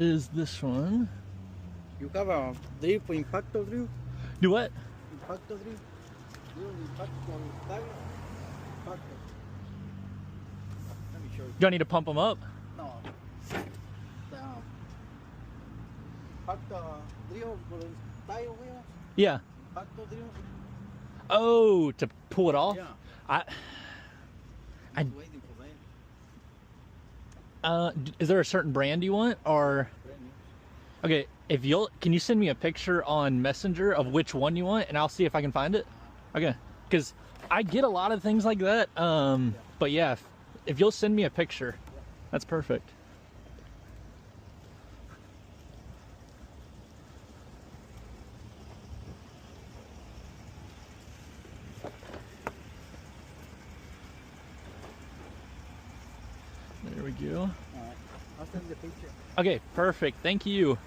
Is this one? You have a drill for impacto drill? Do what? Impacto drill? Drill impacto con tire? Impacto. Let me show you. Do I need to pump them up? No. The impacto drill con el tire wheels? Yeah. Impacto drill? Oh, to pull it off? Yeah. I I'm waiting for that. Is there a certain brand you want, or? Brand new. Okay, can you send me a picture on Messenger of which one you want, and I'll see if I can find it? Okay, because I get a lot of things like that. But yeah, if you'll send me a picture, that's perfect. There we go. Alright, I'll send the picture. Okay, perfect. Thank you.